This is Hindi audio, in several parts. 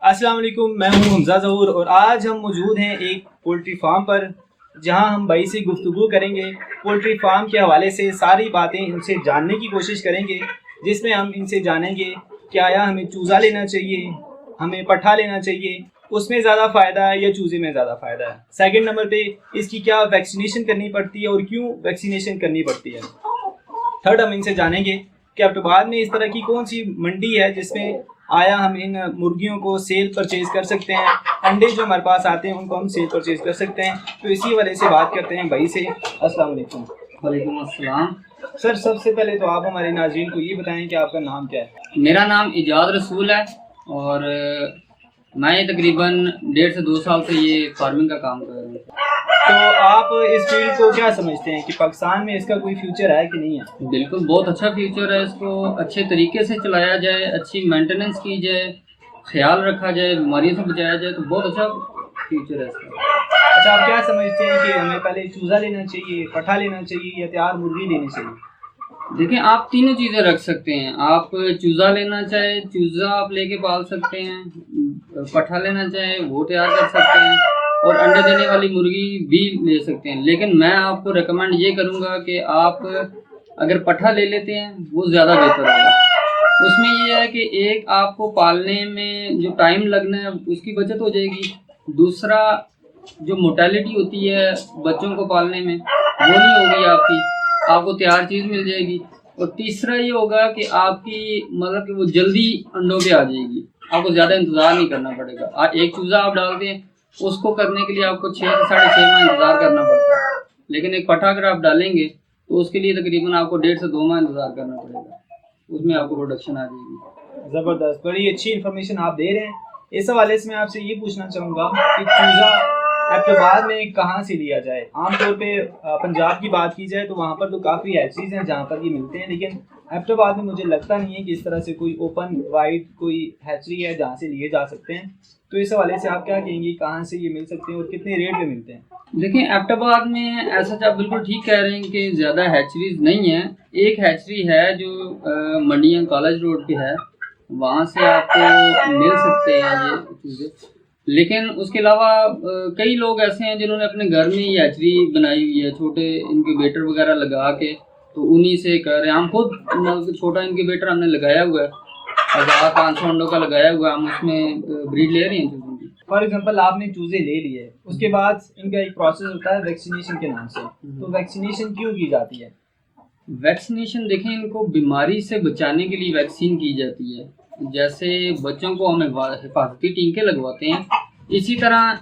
अस्सलाम वालेकुम, मैं हूं हमजा ज़हूर और आज हम मौजूद हैं एक पोल्ट्री फार्म पर, जहां हम भाई से गुफ्तगू करेंगे। पोल्ट्री फार्म के हवाले से सारी बातें इनसे जानने की कोशिश करेंगे, जिसमें हम इनसे जानेंगे कि आया हमें चूज़ा लेना चाहिए, हमें पट्ठा लेना चाहिए, उसमें ज़्यादा फ़ायदा है या चूज़े में ज़्यादा फ़ायदा है। सेकंड नंबर पे इसकी क्या वैक्सीनेशन करनी पड़ती है और क्यों वैक्सीनेशन करनी पड़ती है। थर्ड हम इनसे जानेंगे कि अब तो बाद में इस तरह की कौन सी मंडी है जिसमें आया हम इन मुर्गियों को सेल परचेज कर सकते हैं, अंडे जो हमारे पास आते हैं उनको हम सेल परचेज कर सकते हैं। तो इसी वजह से बात करते हैं भाई से। अस्सलाम वालेकुम। वालेकुम अस्सलाम। सर, सबसे पहले तो आप हमारे नाज़रीन को ये बताएं कि आपका नाम क्या है। मेरा नाम इजाद रसूल है और मैं तकरीबन 1.5 से 2 साल से ये फार्मिंग का काम कर रहा हूँ। तो आप इस फील्ड को क्या समझते हैं कि पाकिस्तान में इसका कोई फ्यूचर है कि नहीं है। बिल्कुल बहुत अच्छा फ्यूचर है। इसको अच्छे तरीके से चलाया जाए, अच्छी मेंटेनेंस की जाए, ख्याल रखा जाए, बीमारियों से बचाया जाए तो बहुत अच्छा फ्यूचर है इसका। अच्छा, आप क्या समझते हैं कि हमें पहले चूज़ा लेना चाहिए, पट्ठा लेना चाहिए या तैयार मुर्गी लेनी चाहिए। देखिए, आप तीनों चीज़ें रख सकते हैं। आप चूज़ा लेना चाहे चूज़ा आप लेके पाल सकते हैं, पट्ठा लेना चाहे वो तैयार कर सकते हैं और अंडे देने वाली मुर्गी भी ले सकते हैं। लेकिन मैं आपको रेकमेंड ये करूँगा कि आप अगर पट्ठा ले लेते हैं वो ज़्यादा बेहतर होगा। उसमें ये है कि एक आपको पालने में जो टाइम लगना है उसकी बचत हो जाएगी। दूसरा, जो मोर्टेलिटी होती है बच्चों को पालने में वो नहीं होगी आपको तैयार चीज़ मिल जाएगी। और तीसरा ये होगा कि आपकी मतलब कि वो जल्दी अंडों पे आ जाएगी, आपको ज़्यादा इंतज़ार नहीं करना पड़ेगा। एक चूज़ा आप डालते हैं उसको करने के लिए आपको 6 से 6.5 माह इंतज़ार करना पड़ता है, लेकिन एक पट्ठा अगर आप डालेंगे तो उसके लिए तकरीबन आपको 1.5 से 2 माह इंतज़ार करना पड़ेगा, उसमें आपको प्रोडक्शन आ जाएगी। ज़बरदस्त, बड़ी अच्छी इन्फॉर्मेशन आप दे रहे हैं। इस हवाले से मैं आपसे ये पूछना चाहूँगा कि चूज़ा एबटाबाद में कहाँ से लिया जाए। आमतौर पे पंजाब की बात की जाए तो वहाँ पर तो काफ़ी हैचरीज हैं जहाँ पर ये मिलते हैं, लेकिन एबटाबाद में मुझे लगता नहीं है कि इस तरह से कोई ओपन वाइड कोई हैचरी है जहाँ से लिए जा सकते हैं। तो इस हवाले से आप क्या कहेंगे, कहाँ से ये मिल सकते हैं और कितने रेट में मिलते हैं। देखिए, एबटाबाद में ऐसा आप बिल्कुल ठीक कह रहे हैं कि ज़्यादा हैचरीज नहीं है। एक हैचरी है जो मंडिया कॉलेज रोड पे है, वहाँ से आपको मिल सकते हैं ये चीज़ें। लेकिन उसके अलावा कई लोग ऐसे हैं जिन्होंने अपने घर में ये हैचरी बनाई हुई है, छोटे इनक्यूबेटर वगैरह लगा के, तो उन्हीं से कर रहे हैं। हम खुद मतलब छोटा इनक्यूबेटर हमने लगाया हुआ है, 1500 अंडों का लगाया हुआ है, हम उसमें ब्रीड ले रहे हैं चूज़ों की। फॉर एग्जांपल, आपने चूज़े ले लिए, उसके बाद इनका एक प्रोसेस होता है वैक्सीनेशन के नाम से। तो वैक्सीनेशन क्यों की जाती है। वैक्सीनेशन देखें, इनको बीमारी से बचाने के लिए वैक्सीन की जाती है। जैसे बच्चों को हम हिफाजती टीके लगवाते हैं, इसी तरह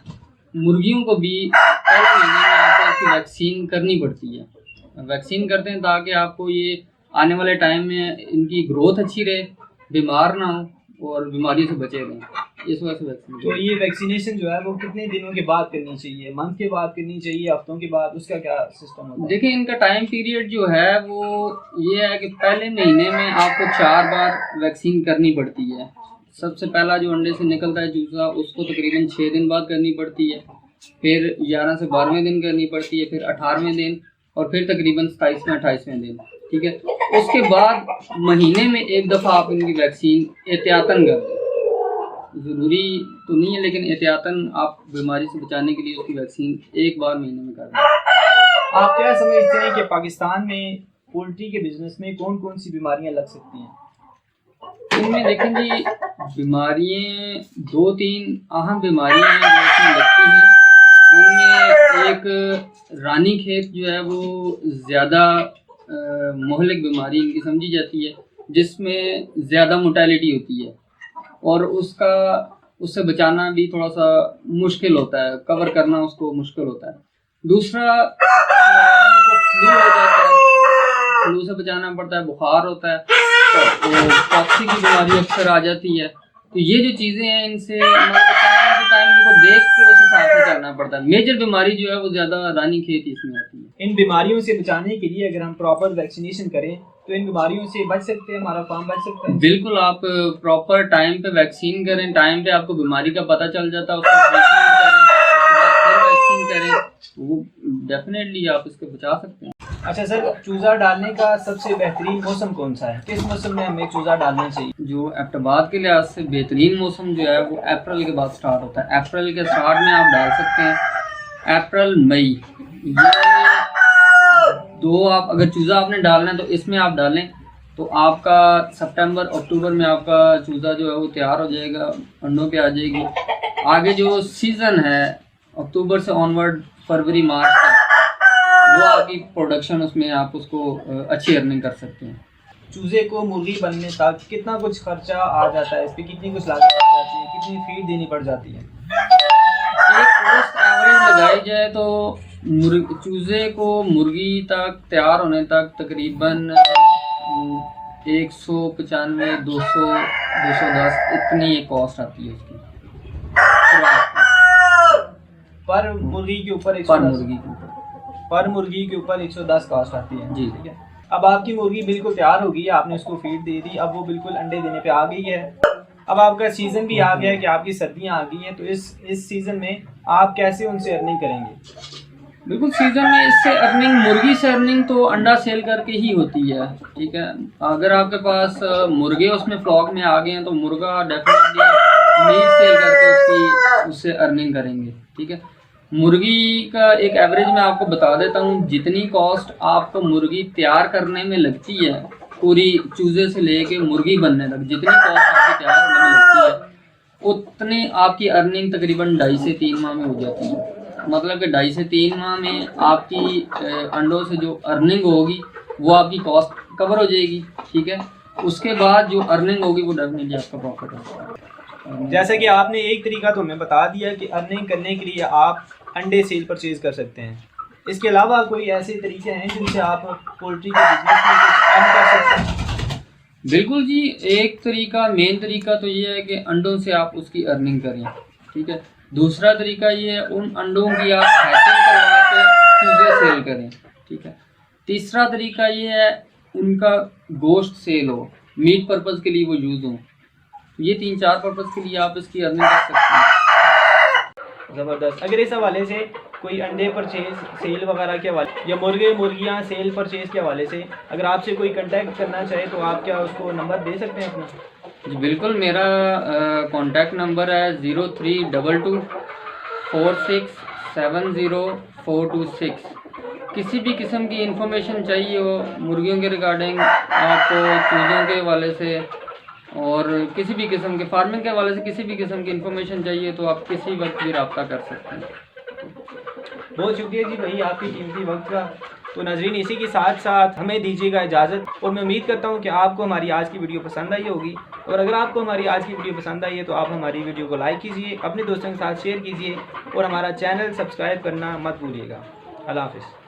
मुर्गियों को भी पहले महीने में आपको इसकी वैक्सीन करनी पड़ती है। वैक्सीन करते हैं ताकि आपको ये आने वाले टाइम में इनकी ग्रोथ अच्छी रहे, बीमार ना हो और बीमारी से बचे रहें, इस वजह से वैक्सीन। तो ये वैक्सीनेशन जो है वो कितने दिनों के बाद करनी चाहिए, मंथ के बाद करनी चाहिए, हफ्तों के बाद, उसका क्या सिस्टम होता है। देखिए, इनका टाइम पीरियड जो है वो ये है कि पहले महीने में आपको 4 बार वैक्सीन करनी पड़ती है। सबसे पहला जो अंडे से निकलता है चूज़ा, उसको तकरीबन 6 दिन बाद करनी पड़ती है, फिर 11 से 12वें दिन करनी पड़ती है, फिर 18वें दिन और फिर तकरीबन 27वें 28वें दिन। ठीक है, उसके बाद महीने में एक दफ़ा आप इनकी वैक्सीन एहतियातन कर दें। ज़रूरी तो नहीं है, लेकिन एहतियातन आप बीमारी से बचाने के लिए उसकी वैक्सीन एक बार महीने में कर दें। आप क्या समझते हैं कि पाकिस्तान में पोल्ट्री के बिजनेस में कौन कौन सी बीमारियां लग सकती हैं। इनमें देखें जी, बीमारियाँ 2-3 अहम बीमारियाँ हैं जो इसमें लगती हैं। उनमें एक रानी खेत जो है वो ज़्यादा मोहलिक बीमारी इनकी समझी जाती है, जिसमें ज़्यादा मोर्टेलिटी होती है और उससे बचाना भी थोड़ा सा मुश्किल होता है, कवर करना उसको मुश्किल होता है। दूसरा, इनको फ्लू हो जाता है, फ्लू से बचाना पड़ता है, बुखार होता है, तो टॉक्सी की बीमारी अक्सर आ जाती है। तो ये जो चीज़ें हैं, इनसे टाइम इनको देख के उस हिसाब से चलना पड़ता है। मेजर बीमारी जो है वो ज़्यादा रानी खेत इसमें आती है। इन बीमारियों से बचाने के लिए अगर हम प्रॉपर वैक्सीनेशन करें तो इन बीमारियों से बच सकते हैं, हमारा फार्म बच सकता है। बिल्कुल, आप प्रॉपर टाइम पे वैक्सीन करें, टाइम पे आपको बीमारी का पता चल जाता है, उसका ट्रीटमेंट करें, उसके बाद फिर वैक्सीन अर्निंग करें, वो डेफिनेटली आप इसको बचा सकते हैं। अच्छा सर, चूज़ा डालने का सबसे बेहतरीन मौसम कौन सा है? किस मौसम में हमें चूज़ा डालना चाहिए? जो एबटाबाद के लिहाज से बेहतरीन मौसम जो है वो अप्रैल के बाद स्टार्ट होता है। अप्रैल के स्टार्ट में आप डाल सकते हैं, अप्रैल मई, ये दो आप अगर चूज़ा आपने डालना है तो इसमें आप डालें, तो आपका सितंबर अक्टूबर में आपका चूज़ा जो है वो तैयार हो जाएगा, अंडों पे आ जाएगी। आगे जो सीज़न है अक्टूबर से ऑनवर्ड फरवरी मार्च तक, वो आपकी प्रोडक्शन उसमें आप उसको अच्छी अर्निंग कर सकते हैं। चूज़े को मुर्गी बनने तक कितना कुछ खर्चा आ जाता है, इस पर कितनी कुछ लागत आ जाती है, कितनी फीड देनी पड़ जाती है? एक कॉस्ट एवरेज लगाई जाए तो चूज़े को मुर्गी तक तैयार होने तक तकरीबन 195, 200, 210 इतनी एक कॉस्ट आती है उसकी पर मुर्गी के ऊपर पर मुर्गी के ऊपर 110 कॉस्ट आती है जी। ठीक है। अब आपकी मुर्गी बिल्कुल तैयार हो गई है, आपने उसको फीड दे दी, अब वो बिल्कुल अंडे देने पे आ गई है। अब आपका सीज़न भी आ गया है कि आपकी सर्दियाँ आ गई हैं, तो इस सीज़न में आप कैसे उनसे अर्निंग करेंगे? बिल्कुल, सीज़न में इससे अर्निंग, मुर्गी से अर्निंग तो अंडा सेल करके ही होती है, ठीक है। अगर आपके पास मुर्गे उसमें फ्लॉक में आ गए हैं तो मुर्गा डेफिनेटली मीट सेल करके उससे अर्निंग करेंगे, ठीक है। मुर्गी का एक एवरेज मैं आपको बता देता हूँ, जितनी कॉस्ट आपको मुर्गी तैयार करने में लगती है, पूरी चूज़े से लेके मुर्गी बनने तक जितनी कॉस्ट आपकी तैयार होने में लगती है, उतनी आपकी अर्निंग तकरीबन 2.5 से 3 माह में हो जाती है। मतलब कि 2.5 से 3 माह में आपकी अंडों से जो अर्निंग होगी वो आपकी कॉस्ट कवर हो जाएगी, ठीक है। उसके बाद जो अर्निंग होगी वो डेफिनेटली आपका प्रॉफिट होगा। जैसे कि आपने एक तरीका तो हमें बता दिया कि अर्निंग करने के लिए आप अंडे सेल परचेज कर सकते हैं, इसके अलावा कोई ऐसे तरीके हैं जिनसे आप पोल्ट्री के बिजनेस में कुछ अर्न कर सकते हैं? बिल्कुल जी, एक तरीका, मेन तरीका तो ये है कि अंडों से आप उसकी अर्निंग करें, ठीक है। दूसरा तरीका ये है उन अंडों की आप हैचिंग करवा के चूज़े सेल करें, ठीक है। तीसरा तरीका ये है उनका गोश्त सेल हो, मीट पर्पज़ के लिए वो यूज़ हो। ये 3-4 पर्पज़ के लिए आप इसकी अर्निंग कर सकते हैं। ज़बरदस्त। अगर इस हवाले से कोई अंडे परचेज सेल वगैरह के हवाले या मुर्गे मुर्गियाँ सेल परचेज के हवाले से अगर आपसे कोई कांटेक्ट करना चाहे तो आप क्या उसको नंबर दे सकते हैं अपना? जी बिल्कुल, मेरा कॉन्टैक्ट नंबर है 0322 4670 किसी भी किस्म की इंफॉर्मेशन चाहिए हो मुर्गियों के रिगार्डिंग, आपको चूज़ों के हवाले से और किसी भी किस्म के फार्मिंग के हवाले से किसी भी किस्म की इंफॉर्मेशन चाहिए तो आप किसी वक्त भी रब्ता कर सकते हैं। बहुत शुक्रिया जी भाई आपकी कीमती वक्त का। तो नाज़रीन, इसी के साथ साथ हमें दीजिएगा इजाज़त और मैं उम्मीद करता हूं कि आपको हमारी आज की वीडियो पसंद आई होगी, और अगर आपको हमारी आज की वीडियो पसंद आई है तो आप हमारी वीडियो को लाइक कीजिए, अपने दोस्तों के साथ शेयर कीजिए और हमारा चैनल सब्सक्राइब करना मत भूलिएगा। अल्लाह हाफ़िज़।